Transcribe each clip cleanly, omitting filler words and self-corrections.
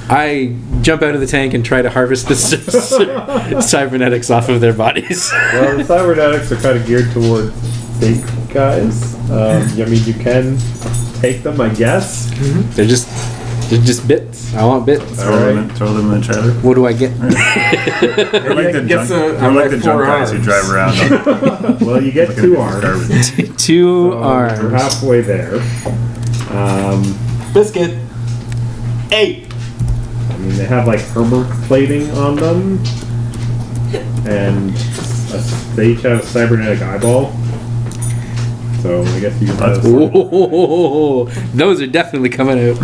I jump out of the tank and try to harvest the cybernetics off of their bodies. Well, the cybernetics are kind of geared towards big guys. I mean, you can take them, I guess. Mm-hmm. They're just bits. I want bits. Throw them in the trailer. What do I get? We're like the junk guys who drive around. Well, you get 2 arms. 2 arms. We're halfway there. Biscuit. 8. I mean, they have like armor plating on them, and they each have a cybernetic eyeball. So I guess you can have. Ooh, those are definitely coming out.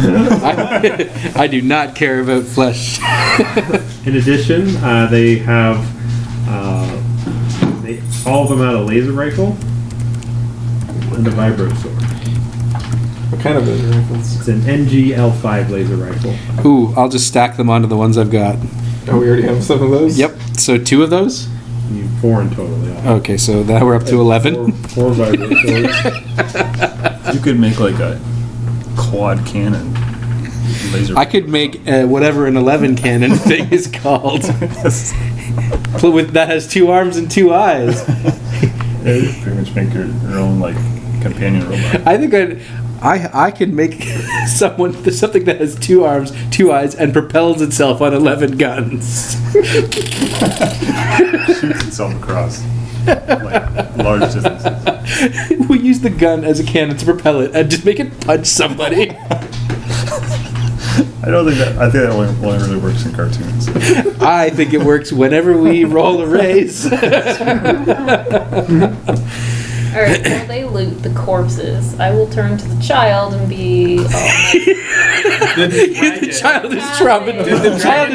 I do not care about flesh. In addition, they have all of them had a laser rifle and a vibro sword. What kind of laser rifles? It's an NG-L5 laser rifle. Ooh, I'll just stack them onto the ones I've got. Oh, we already have some of those? Yep. So 2 of those? You need 4 in total, yeah. Okay, so now we're up to 11. 4 vibro swords. You could make like a quad cannon laser. I could make whatever an 11 cannon thing is called. That has 2 arms and 2 eyes. Yeah, you pretty much make your own like companion robot. I think I can make something that has 2 arms, 2 eyes, and propels itself on 11 guns. Shoots itself across like large distances. We use the gun as a cannon to propel it and just make it punch somebody. I think that only really works in cartoons. I think it works whenever we roll a raise. Alright, while they loot the corpses, I will turn to the child and be The child is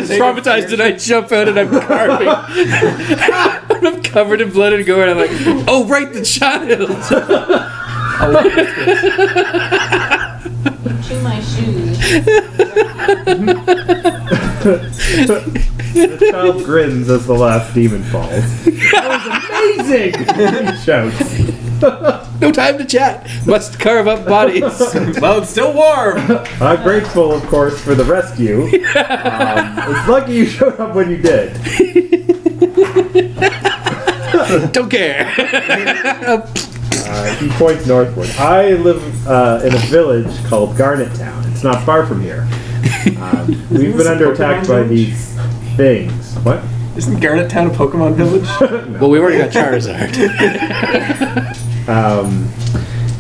traumatized and I jump out and I'm carving. I'm covered in blood and gore and I'm like, oh right, the child. Chew my shoes. The child grins as the last demon falls. That was amazing! He shouts. No time to chat. Must carve up bodies. Well, it's still warm. I'm grateful, of course, for the rescue. It's lucky you showed up when you did. Don't care. He points northward. I live in a village called Garnet Town. It's not far from here. We've been under attack by these things. What? Isn't Garnet Town a Pokemon village? No. Well, we already got Charizard.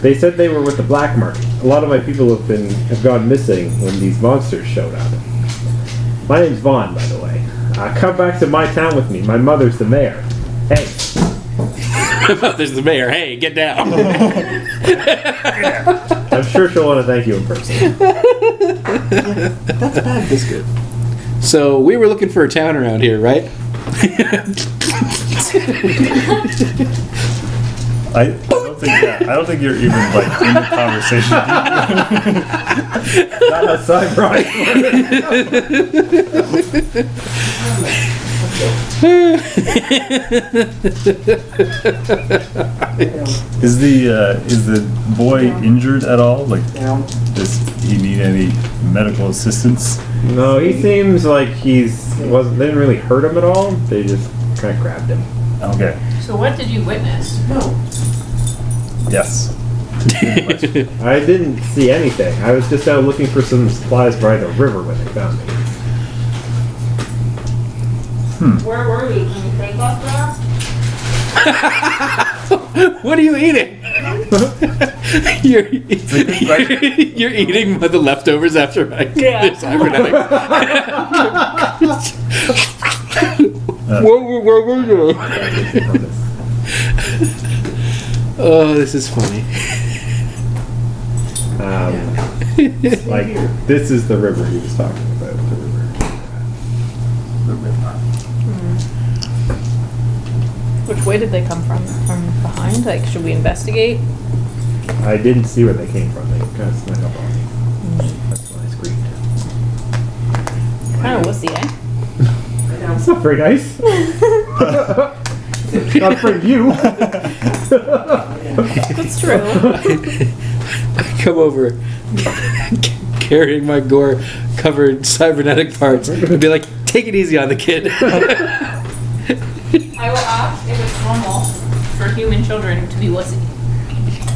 They said they were with the black market. A lot of my people have gone missing when these monsters showed up. My name's Vaughn, by the way. Come back to my town with me. My mother's the mayor. Hey. There's the mayor. Hey, get down. I'm sure she'll want to thank you in person. That's bad, Biscuit. So we were looking for a town around here, right? I don't think you're even like in the conversation. Not a side ride. Is the boy injured at all? Like, does he need any medical assistance? No, he seems like they didn't really hurt him at all. They just kind of grabbed him. Okay. So what did you witness? Yes. I didn't see anything. I was just out looking for some supplies by the river when they found me. Where were we? Can you take off that? What are you eating? You're eating the leftovers after I Yeah. cybernetics. Where were you? Oh, this is funny. Like, this is the river he was talking about. The river. Which way did they come from? From behind? Like, should we investigate? I didn't see where they came from. They kind of snuck up on me. That's why I screamed. Kind of wussy, eh? That's not very nice. Not afraid of you. It's true. I come over. carrying my gore-covered cybernetic parts and be like, take it easy on the kid. I will ask if it's normal for human children to be wussy.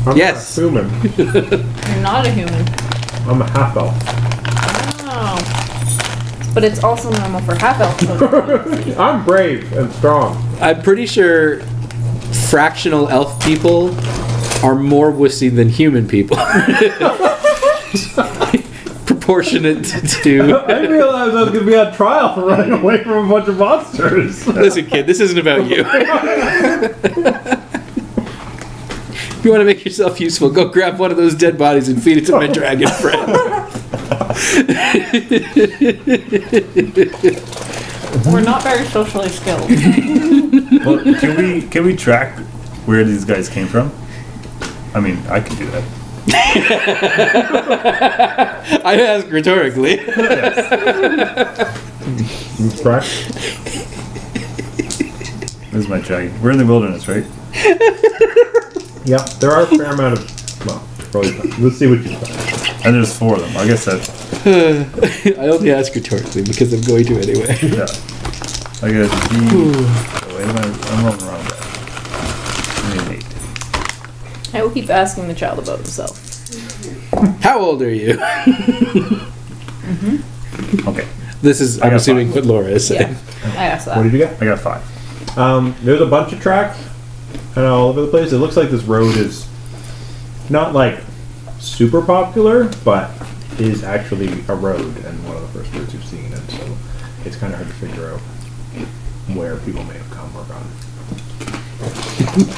I'm Yes. not human. You're not a human. I'm a half elf. Oh. But it's also normal for half-elf children. I'm brave and strong. I'm pretty sure fractional elf people are more wussy than human people. Proportionate to... I realized I was going to be on trial for running away from a bunch of monsters. Listen, kid, this isn't about you. If you want to make yourself useful, go grab one of those dead bodies and feed it to my dragon friend. We're not very socially skilled. Well, can we track where these guys came from? I mean, I could do that. I ask rhetorically. Right? This is my dragon. We're in the wilderness, right? Yeah, there are a fair amount of. Well, probably not. Let's see what you find. And there's 4 of them. I guess that. I only ask rhetorically because I'm going to anyway. Yeah. I got D. Oh, wait, I'm rolling wrong. I need an 8. I will keep asking the child about himself. How old are you? Okay. This is, I I'm got assuming, 5. what Laura is saying. Yeah, I asked What that. did you get? I got 5. There's a bunch of tracks and all over the place. It looks like this road is not like super popular, but is actually a road and one of the first roads you've seen, and so it's kind of hard to figure out where people may have come or gone.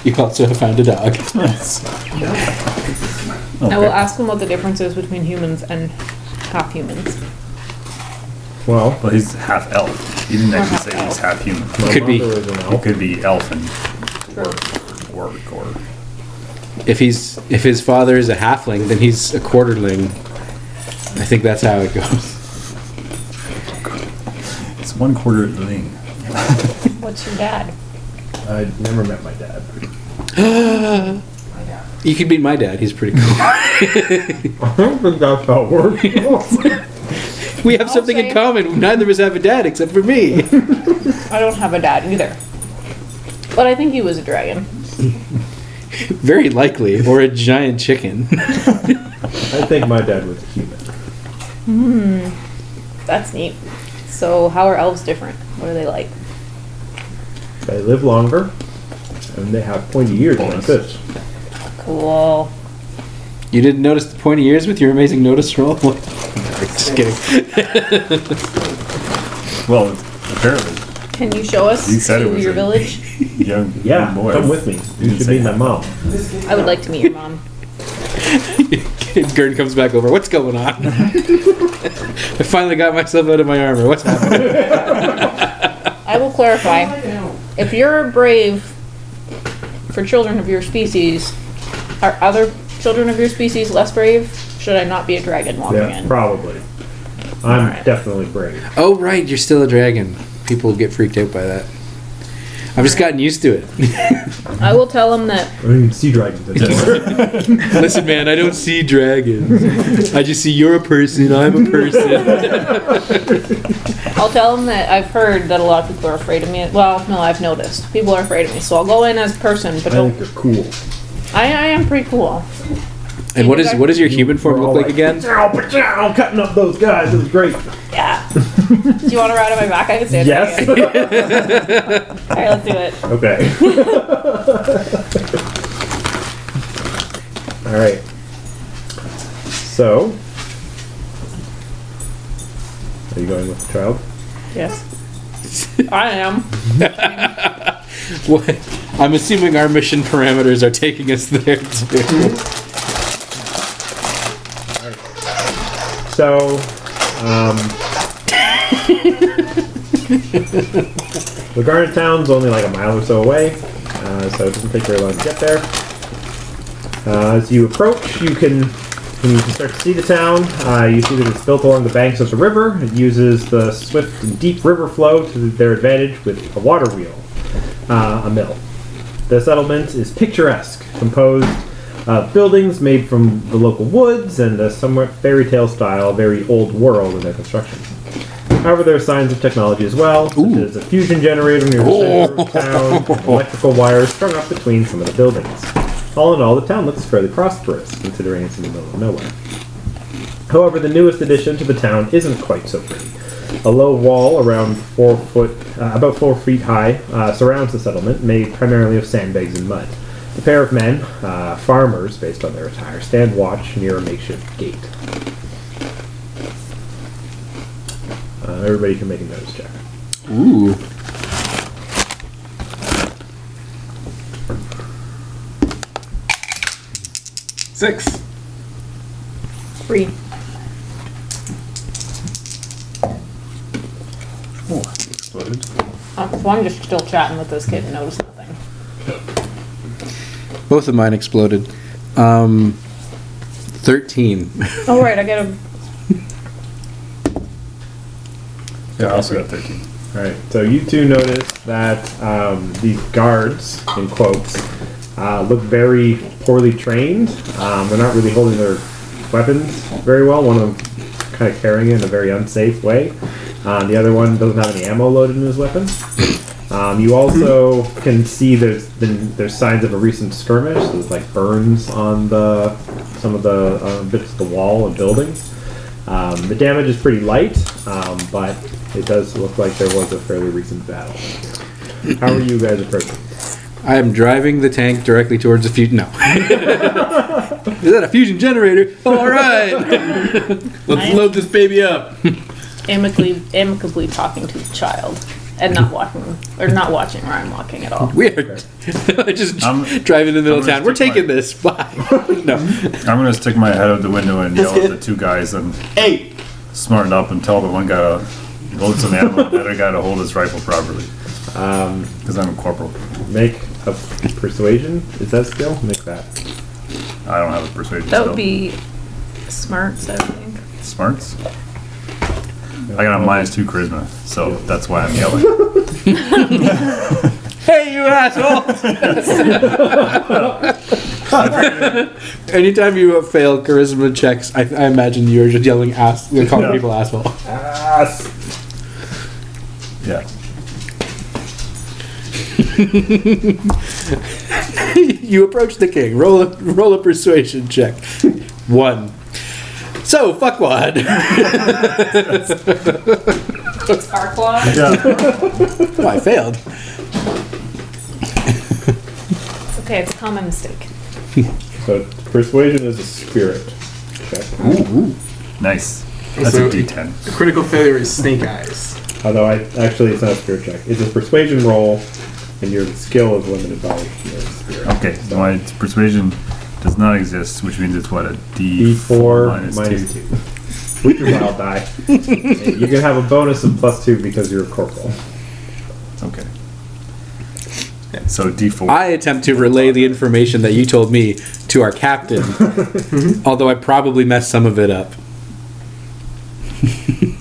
You also have found a dog. I will ask him what the difference is between humans and half humans. Well, Well, he's half elf. He didn't actually say he's half human. my Could be. mother is an He elf. could be elf and True. orc or. If his father is a halfling, then he's a quarterling. I think that's how it goes. It's 1/4 ling. What's your dad? I never met my dad. You could meet my dad. He's pretty cool. I don't think that's how it works. We have something in common. Neither of us have a dad except for me. I don't have a dad either. But I think he was a dragon. Very likely, or a giant chicken. I think my dad was a human. That's neat. So how are elves different? What are they like? They live longer, and they have pointy ears like this. Cool. You didn't notice the pointy ears with your amazing notice roll? Just kidding. Well, apparently, Can you show us You said it to was your a- village? young Yeah, boy. come with me. You didn't should say be my mom. I would like to meet your mom. Gern comes back over. What's going on? I finally got myself out of my armor. What's happening? I will clarify. If you're brave for children of your species, are other children of your species less brave? Should I not be a dragon walking Yeah, in? probably. I'm Alright. definitely brave. Oh, right. You're still a dragon. People get freaked out by that. I've just gotten used to it. I will tell him that I don't even see dragons anymore. Listen, man, I don't see dragons. I just see you're a person, I'm a person. I'll tell him that I've heard that a lot of people are afraid of me. Well, no, I've noticed. People are afraid of me, so I'll go in as a person, but I don't. think they're cool. I am pretty cool. And what does your human form We're look all like again? "Pachow, cutting up those guys. It was great. Yeah. Do you want to ride on my back? I can stand Yes. right here. Alright, let's do it. Okay. All right. So, are you going with the child? Yes. I am. What? I'm assuming our mission parameters are taking us there too. So, the Garnet Town's only like a mile or so away, so it doesn't take very long to get there. As you approach, when you can start to see the town. You see that it's built along the banks of the river. It uses the swift and deep river flow to their advantage with a water wheel, a mill. The settlement is picturesque, composed Buildings made from the local woods and a somewhat fairy tale style, very old world in their construction. However, there are signs of technology as well, such as a fusion generator near the center of town, and electrical wires strung up between some of the buildings. All in all, the town looks fairly prosperous, considering it's in the middle of nowhere. However, the newest addition to the town isn't quite so pretty. A low wall around about 4 feet high, surrounds the settlement, made primarily of sandbags and mud. A pair of men, farmers based on their attire, stand watch near a makeshift gate. Everybody can make a notice check. Ooh. Six. 3. Oh, exploded. So I'm just still chatting with this kid and notice nothing. Both of mine exploded. 13. Oh, right, I get a... Yeah, I also got 13. Alright, so you two notice that these guards, in quotes, look very poorly trained. They're not really holding their weapons very well. One of them kind of carrying it in a very unsafe way. The other one doesn't have any ammo loaded in his weapon. You also can see there's signs of a recent skirmish. So there's like burns on some of the bits of the wall and buildings. The damage is pretty light, but it does look like there was a fairly recent battle. How are you guys approaching? I am driving the tank directly towards the fusion. No. Is that a fusion generator? All right. Let's load this baby up. amicably talking to the child and not watching where I'm walking at all. Weird. Just driving in the middle of town. We're taking this. Bye. No. I'm gonna stick my head out the window and yell at the two guys and smarten up and tell the one guy to load some ammo and the other guy to hold his rifle properly. Because I'm a corporal. Make a persuasion. Is that skill? Make that. I don't have a persuasion That skill. would be smarts, I think. Smarts? I got a -2 charisma, so that's why I'm yelling. Hey, you asshole! Anytime you fail charisma checks, I imagine you're just yelling calling people asshole. Ass. Yeah. You approach the king. Roll a persuasion check. 1. So, fuckwad. It's Farquaad. Yeah. Oh, I failed. It's okay, it's a common mistake. So persuasion is a spirit check. Ooh. Nice. That's So- a D10. The critical failure is snake eyes. Although it's not a spirit check. It's a persuasion roll, and your skill is limited by your spirit. Okay, so my persuasion does not exist, which means it's what, a D4 minus minus 2. 2. With your wild die. And you can have a bonus of +2 because you're a corporal. Okay. So D4. I attempt to relay the information that you told me to our captain, although I probably messed some of it up.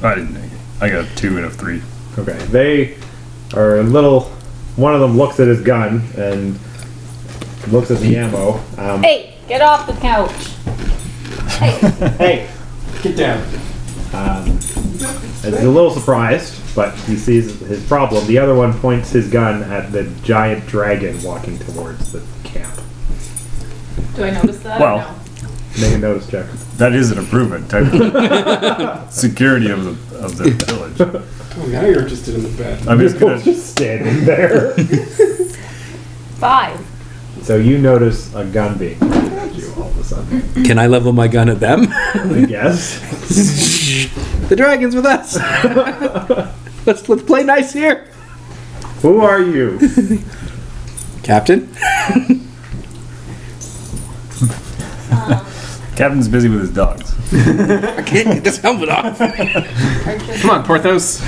I didn't make it. I got a 2 and a 3. Okay, they are a little. One of them looks at his gun and looks at the ammo. Hey, get off the couch. Hey, Get down. is a little surprised, but he sees his problem. The other one points his gun at the giant dragon walking towards the camp. Do I notice that? Well- or no? Make a notice check. That is an improvement type of security of the village. Oh, now you're interested in the bed. I'm just You're gonna. just standing there. 5. So you notice a gun being pointed at you all of a sudden. Can I level my gun at them? I guess. The dragon's with us. Let's play nice here, Who are you? Captain. Captain's busy with his dogs. I can't get this helmet off. Come on, Porthos.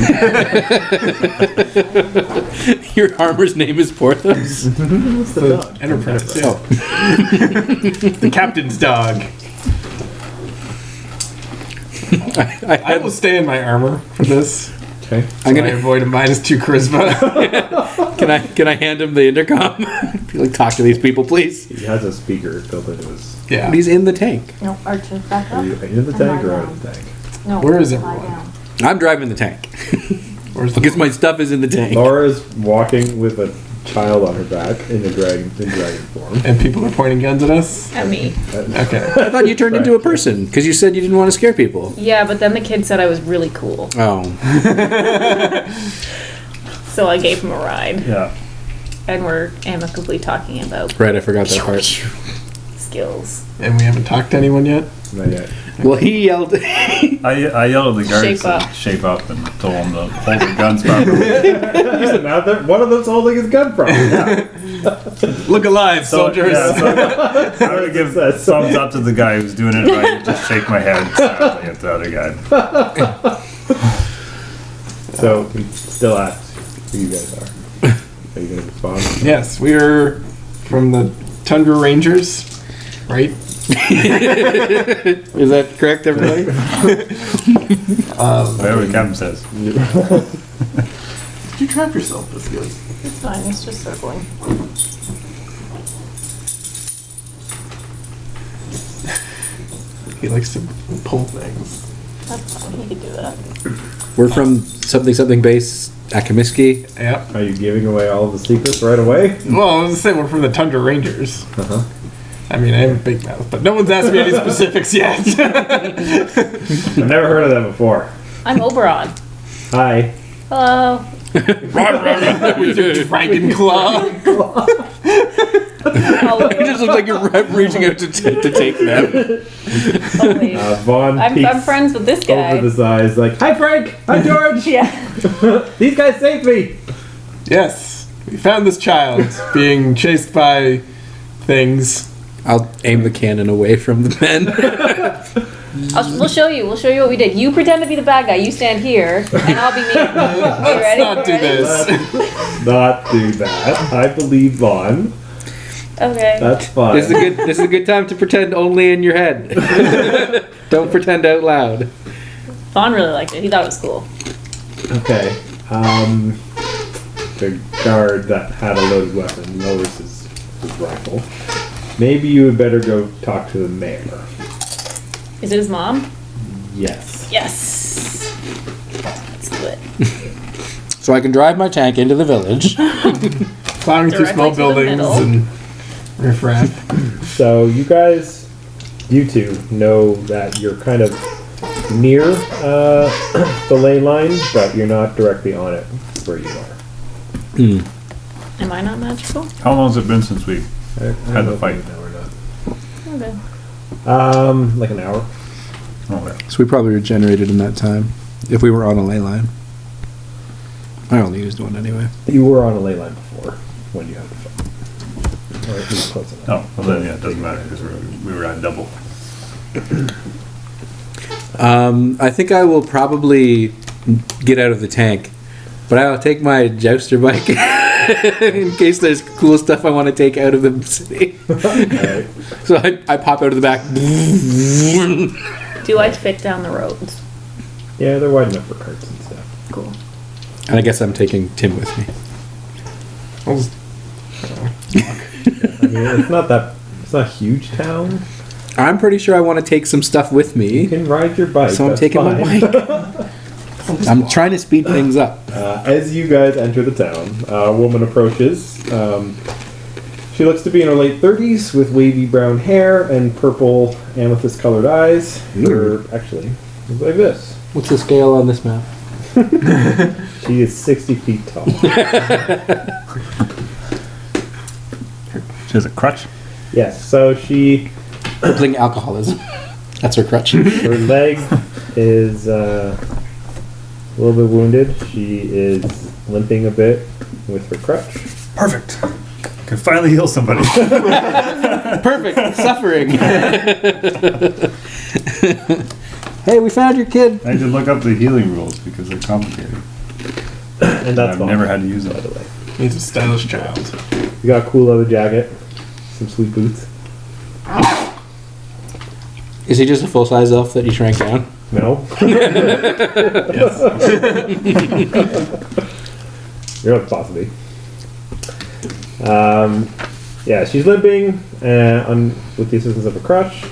Your armor's name is Porthos. What's the dog? Enterprise. Yeah. Oh. The captain's dog. I I will stay in my armor for this. Okay. I'm I gonna. avoid a -2 charisma. Can I hand him the intercom? Be like, talk to these people, please. He has a speaker built into his. Yeah. He's in the tank. No, Archer, back Are up. you in the tank or out of the tank? No, Where is lie everyone? down. I'm driving the tank Where's the because my stuff is in the tank. Laura's walking with a child on her back in dragon form. and people are pointing guns at us? At me. Okay. I thought you turned into a person because you said you didn't want to scare people. Yeah, but then the kid said I was really cool. Oh, So I gave him a ride. Yeah. And we're amicably talking about right. I forgot that part. skills. And we haven't talked to anyone yet? Not yet. Well, he yelled. I yelled at the guards Shape up. to shape up and told them to hold their guns properly. Now one of them's holding his gun from him. Look alive, soldiers! Yeah, so I'm gonna give That thumbs up to the guy who's doing it right. And just shake my head sadly at the other guy. So he still asks who you guys are. Are you gonna respond? Yes, we are from the Tundra Rangers, right? Is that correct, everybody? Whatever the captain says. Did you trap yourself this good? It's fine, it's just circling. He likes to pull things. That's fine, he could do that. We're from something base at Comiskey. Yep. Are you giving away all the secrets right away? Well, I was gonna say we're from the Tundra Rangers. Uh-huh. I mean, I have a big mouth, but no one's asked me any specifics yet. I've never heard of that before. I'm Oberon. Hi. Hello. With your dragon claw. Oh, It just looks like you're reaching out to take them. oh, wait. Vaughn I'm peeks friends with this guy. over the sides like, hi Frank! Hi George! Yeah. These guys saved me! Yes, we found this child being chased by things. I'll aim the cannon away from the men. We'll show you. We'll show you what we did. You pretend to be the bad guy. You stand here, and I'll be me. You ready? Let's not do Ready? this. Not do that. I believe Vaughn. Okay. That's fine. This is a good time to pretend only in your head. Don't pretend out loud. Vaughn really liked it. He thought it was cool. Okay. The guard that had a loaded weapon lowers his rifle. Maybe you would better go talk to the mayor. Is it his mom? Yes. Yes. Let's do it. So I can drive my tank into the village. Plowing through Directly small to the buildings middle. and riffraff. So you two know that you're kind of near the lane line, but you're not directly on it where you are. Am I not magical? How long has it been since we had the fight? No, we're not. Okay. Like an hour. Okay. So we probably regenerated in that time if we were on a ley line. I only used one anyway. You were on a ley line before when you had the fight. Or at least close enough. Oh, well then, yeah, it doesn't matter because we were at double. I think I will probably get out of the tank, but I'll take my jouster bike in case there's cool stuff I want to take out of the city. Alright. So I pop out of the back. Do I fit down the roads? Yeah, they're wide enough for carts and stuff. Cool. And I guess I'm taking Tim with me. I'll just- I mean, it's not a huge town. I'm pretty sure I want to take some stuff with You me, can ride your bike. so I'm that's taking my fine. bike. I'm trying to speed things up. As you guys enter the town, a woman approaches. She looks to be in her late 30s with wavy brown hair and purple amethyst colored eyes. Or actually, looks like this. What's the scale on this map? She is 60 feet tall. She has a crutch. Yes, so Crippling alcoholism. That's her crutch. her leg is a little bit wounded. She is limping a bit with her crutch. Perfect. Can finally heal somebody. Perfect. Suffering. Hey, we found your kid. I did look up the healing rules because they're complicated. And that's I've all, never had to use them. by the way. He's a stylish child. You got a cool leather jacket, some sweet boots. Is he just a full-size elf that you shrank down? No. You're not possibly. Yeah, she's limping with the assistance of a crutch,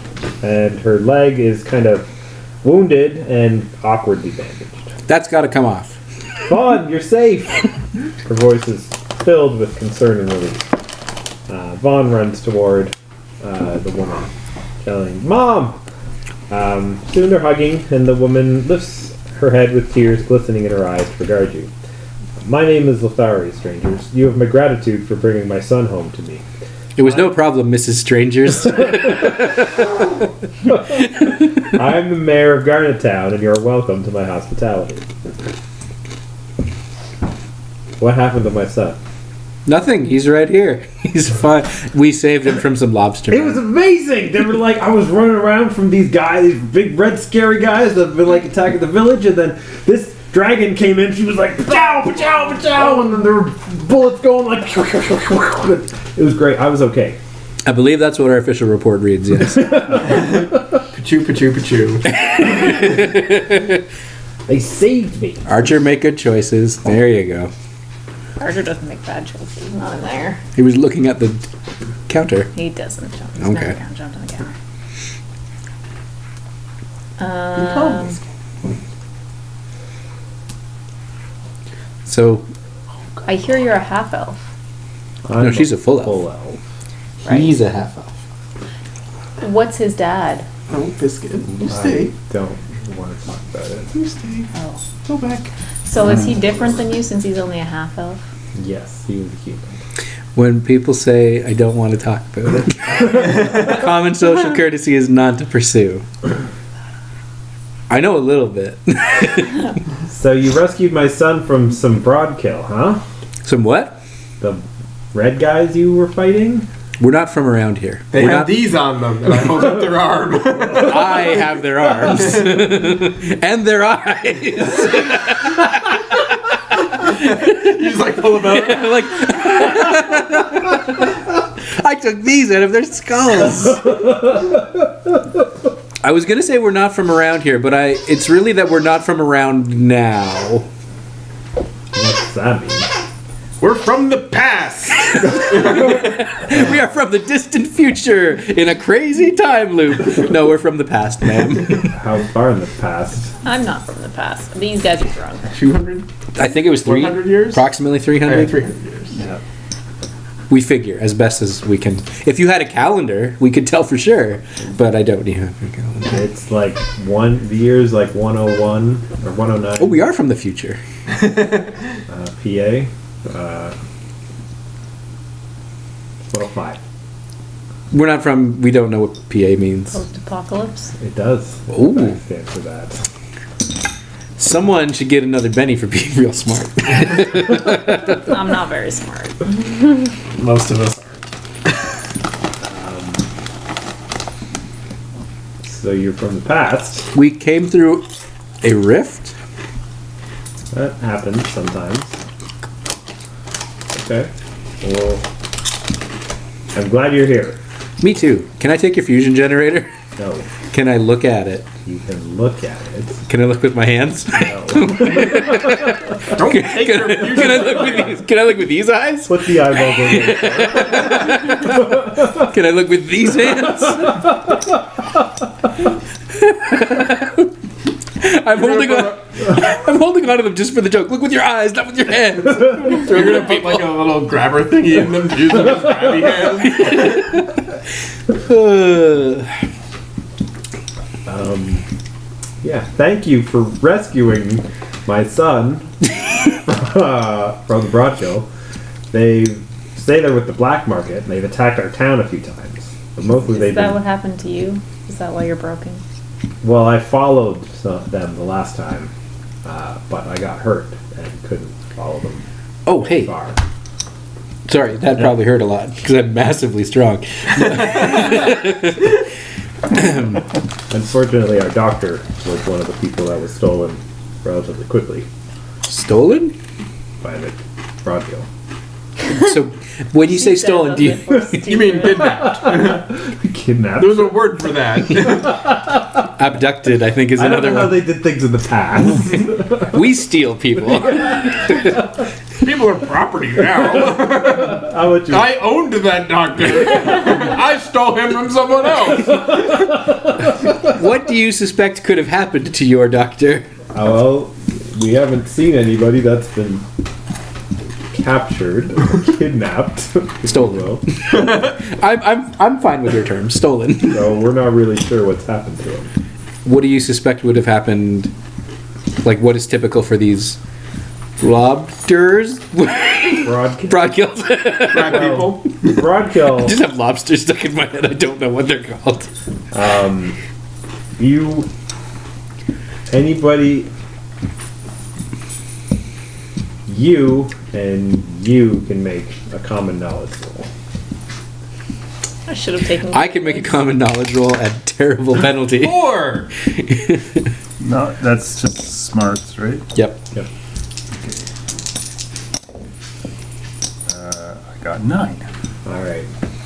and her leg is kind of wounded and awkwardly bandaged. That's got to come off. Vaughn, you're safe! Her voice is filled with concern and relief. Vaughn runs toward the woman, yelling, Mom! Soon they're hugging, and the woman lifts her head with tears glistening in her eyes to regard you. My name is Lothari, strangers. You have my gratitude for bringing my son home to me. It was no problem, Mrs. Strangers. I am the mayor of Garnet Town, and you are welcome to my hospitality. What happened to my son? Nothing. He's right here. He's fine. We saved him from some lobster. It was amazing! They were like, I was running around from these guys, these big red scary guys that have been like attacking the village, and then this dragon came in, she was like, pachow, pachow, pachow, and then there were bullets going like, it was great. I was okay. I believe that's what our official report reads, yes. Pachoo, pachoo, pachoo. They saved me. Archer, make good choices. There you go. Archer doesn't make bad choices. He's not in there. He was looking at the counter. He doesn't jump. He's Okay. never jumped on the counter. So, I hear you're a half elf. no, she's a full elf. Full elf. Right. He's a half elf. What's his dad? Oh, biscuit. You stay. I don't want to talk about it. You stay. Oh. Go back. So is he different than you since he's only a half elf? Yes, he was a human. When people say, I don't want to talk about it, common social courtesy is not to pursue. I know a little bit. So you rescued my son from some broadkill, huh? Some what? The red guys you were fighting? We're not from around here. They We're have not, these on them, and I hold up their arm. I have their arms. And their eyes. You just like pull them out. Like, I took these out of their skulls. I was gonna say we're not from around here, but it's really that we're not from around now. What's that mean? We're from the past. We are from the distant future in a crazy time loop. No, we're from the past, ma'am. How far in the past? I'm not from the past. These guys are drunk. 200? I think it was 100 years? approximately 300. 300 years. Yeah. We figure as best as we can. If you had a calendar, we could tell for sure. But I don't even have a calendar. It's like the year's like 101 or 109. Oh, we are from the future. PA. 105. We're not from. We don't know what PA means. Post-apocalypse. It does. Ooh. I stand for that. Someone should get another Benny for being real smart. I'm not very smart. Most of us So you're from the past. We came through a rift. That happens sometimes. Okay. Well, I'm glad you're here. Me too. Can I take your fusion generator? No, Can I look at it? you can look at it. Can I look with my hands? No. don't take your fusion. Can I look with these? Can I look with these eyes? Put the eyeballs over. Can I look with these hands? I'm holding on to them just for the joke. Look with your eyes, not with your hands. We're gonna put like a little grabber thingy in them to use them as grabby hands. Yeah, thank you for rescuing my son from the Broadkill. They say they're with the black market, and they've attacked our town a few times. But mostly Is they've that been... what happened to you? Is that why you're broken? Well, I followed them the last time, but I got hurt and couldn't follow them Oh, hey. far. Sorry, that probably hurt a lot because I'm massively strong. Unfortunately, our doctor was one of the people that was stolen relatively quickly Stolen? by the Broadkill. So, when you say stolen, do you? You mean kidnapped? Kidnapped? There's a word for that. Abducted, I think, is I don't another know how one. they did things in the past. We steal people. People are property now. How about you? I owned that doctor. I stole him from someone else. What do you suspect could have happened to your doctor? Well, we haven't seen anybody that's been captured or kidnapped. Stolen. I'm fine with your term. Stolen. So we're not really sure what's happened to him. What do you suspect would have happened? Like, what is typical for these lobsters? Broadkills. Black people. Broadkill. I just have lobsters stuck in my head. I don't know what they're called. You can make a common knowledge roll. I should have taken. I can make a common knowledge roll at terrible penalty. 4. No, that's just smarts, right? Yep. Yep. I got 9. All right.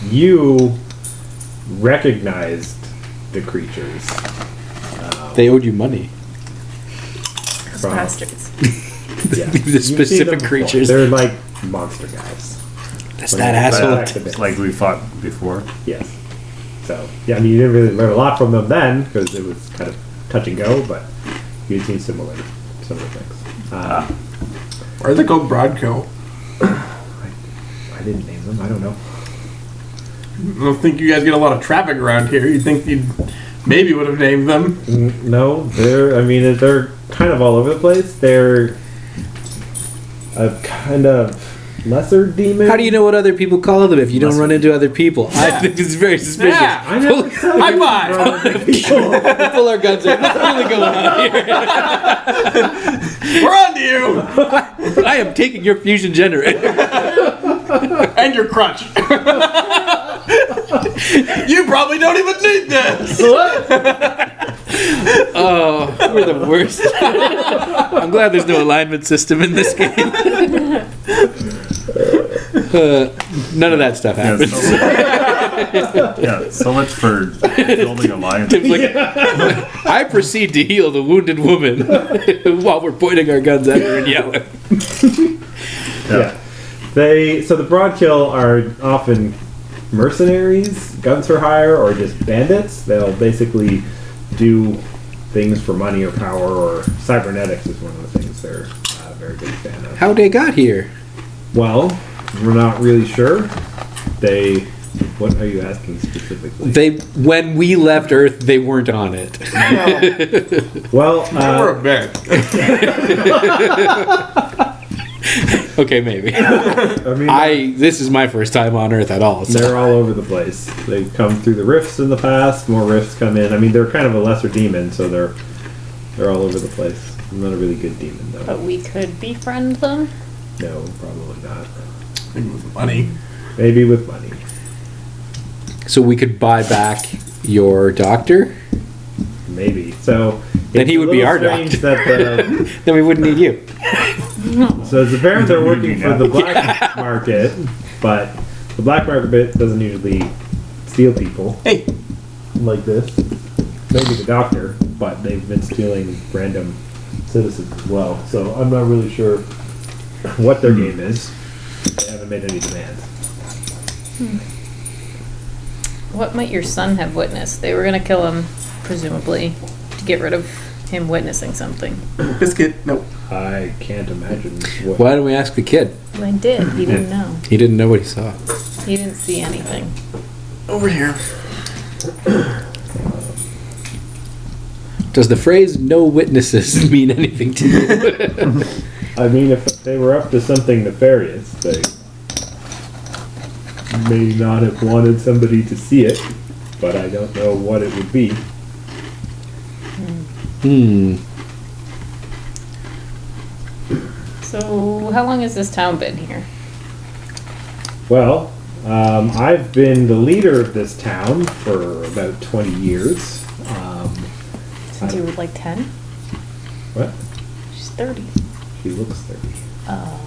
You recognized the creatures. They owed you money. from- Bastards. Yeah. The You've seen specific them before. creatures. They're like monster guys. That's that asshole. Like we fought before. Yes. So, yeah, I mean, you didn't really learn a lot from them then because it was kind of touch and go, but you'd seen similar things. Why are they called Broadkill? I didn't name them. I don't know. I don't think you guys get a lot of traffic around here. You think you maybe would have named them? No, they're kind of all over the place. They're a kind of lesser demon. How do you know what other people call them if you don't run into other people? I think it's very suspicious. Yeah. I never said High you five! run into people. Pull our guns out. What's really going on here? We're on to you! I am taking your fusion generator. And your crutch. You probably don't even need this! Oh, we're the worst. I'm glad there's no alignment system in this game. None of that stuff Yeah, happens. so much for building alliance. It's like, I proceed to heal the wounded woman while we're pointing our guns at her and yelling. Yeah. So the Broadkill are often mercenaries, guns for hire, or just bandits. They'll basically do things for money or power, or cybernetics is one of the things they're a very big fan of. How they got here? Well, we're not really sure. What are you asking specifically? When we left Earth, they weren't on it. Well, We're a bit. Okay, maybe. I mean, This is my first time on Earth at all. So. they're all over the place. They've come through the rifts in the past. More rifts come in. I mean, they're kind of a lesser demon, so they're all over the place. I'm not a really good demon though. But we could befriend them. No, probably not. Maybe with money. Maybe with money. So we could buy back your doctor? Maybe. So Then it's he a would be little our strange doctor. That Then we wouldn't need you. so it's apparent they're working for the black market, but the black market doesn't usually steal people. Hey. Like this. Maybe the doctor, but they've been stealing random citizens as well. So I'm not really sure what their game is. They haven't made any demands. What might your son have witnessed? They were gonna kill him, presumably, to get rid of him witnessing something. Biscuit. Nope. I can't imagine what. Why don't we ask the kid? Well, I did. He didn't know. He didn't know what he saw. He didn't see anything. Over here. Does the phrase "no witnesses" mean anything to you? I mean, if they were up to something nefarious, they may not have wanted somebody to see it, but I don't know what it would be. So, how long has this town been here? Well, I've been the leader of this town for about 20 years. Since you were like 10? What? She's 30. He looks 30. Oh.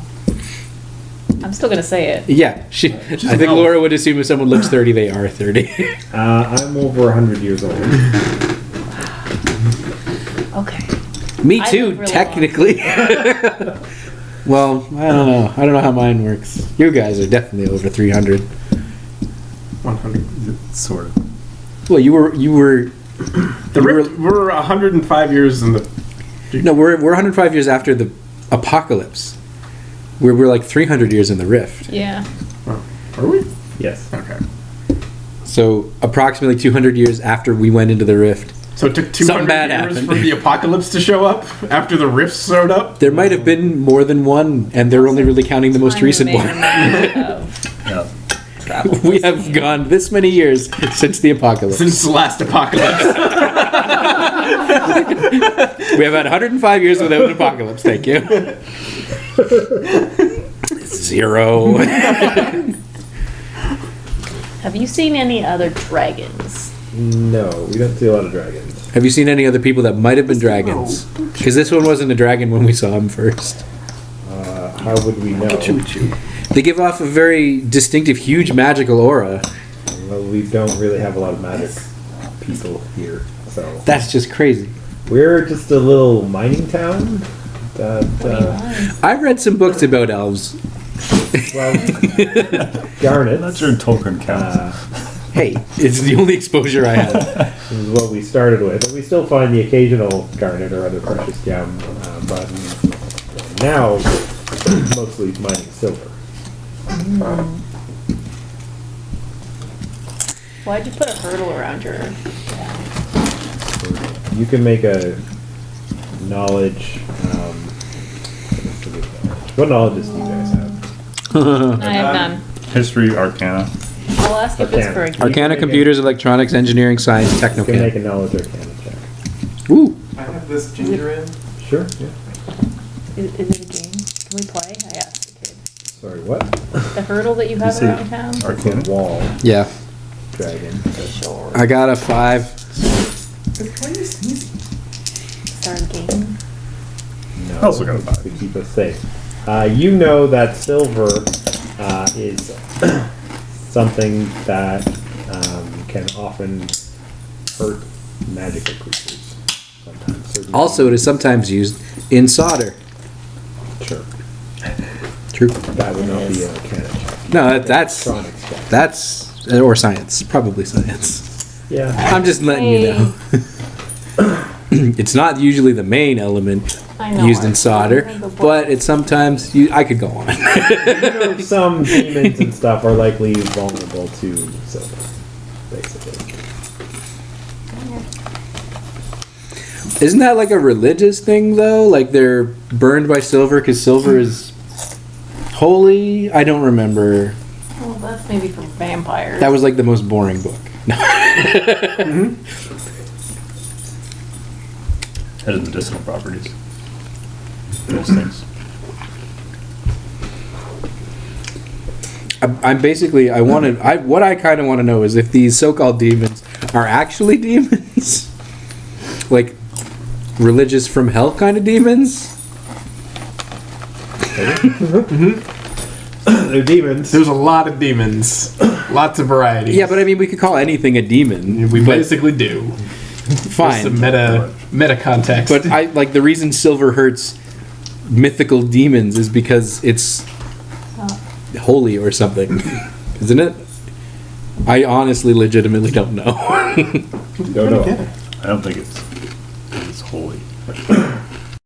I'm still gonna say it. Yeah, I think no. Laura would assume if someone looks 30, they are 30. I'm over 100 years old. Me I too, live really technically. Well, I don't know. I don't know how mine works. You guys are definitely over 300. 100. Sort of. Well, you were. The You were- Rift, we're 105 years in the. No, we're 105 years after the apocalypse. We're like 300 years in the rift. Yeah. Are we? Yes. Okay. So approximately 200 years after we went into the rift. So it took Something 200 bad years happened. for the apocalypse to show up after the rifts showed up. There might have been more than one, and they're only really counting the most Time recent may or one. may not have Yeah. traveled We this have year. gone this many years since the apocalypse. Since the last apocalypse. We have had 105 years without an apocalypse. Thank you. 0. Have you seen any other dragons? No, we don't see a lot of dragons. Have you seen any other people that might have been dragons? Because this one wasn't a dragon when we saw him first. How would we know? They give off a very distinctive, huge magical aura. Well, we don't really have a lot of magic people here, so That's just crazy. we're just a little mining town. That What do you want? I've read some books about elves. well, garnet. I'm not sure Tolkien counts. Hey, it's the only exposure I have. This is what we started with. And we still find the occasional garnet or other precious gem, but now mostly mining silver. Why'd you put a hurdle around your... You can make a knowledge. What knowledges do you guys have? I have none. History, Arcana. I'll ask if it's for a Arcana. game. Arcana, computers, electronics, engineering, science, You can make technocad. a knowledge arcana check. Ooh. I have this ginger ale. Sure. Yeah. Is it a game? Can we play? I asked the kid. Sorry. What? The hurdle that you have say around town? Arcana. Wall Yeah. dragon. Sure. I got a 5. Start a game. No. I also got a 5. To keep us safe. You know that silver is something that can often hurt magical creatures. Sometimes. Certain Also, it is sometimes used in solder. Sure. True. That would not be a canon check. No, that's Electronics check. or science. Probably science. Yeah. I'm just letting you know. It's not usually the main element I know. used in solder, but it's sometimes. I could go on. Some demons and stuff are likely vulnerable to silver, basically. Isn't that like a religious thing though? Like they're burned by silver because silver is holy? I don't remember. Well, that's maybe for vampires. That was like the most boring book. It has medicinal properties. Those things. I'm basically. What I kind of want to know is if these so-called demons are actually demons, like religious from hell kind of demons. They're demons. There's a lot of demons. Lots of variety. Yeah, but I mean, we could call anything a demon. We but basically do. fine. Some meta context. But I like the reason silver hurts mythical demons is because it's holy or something, isn't it? I honestly, legitimately don't know. Don't know. I don't think it's holy.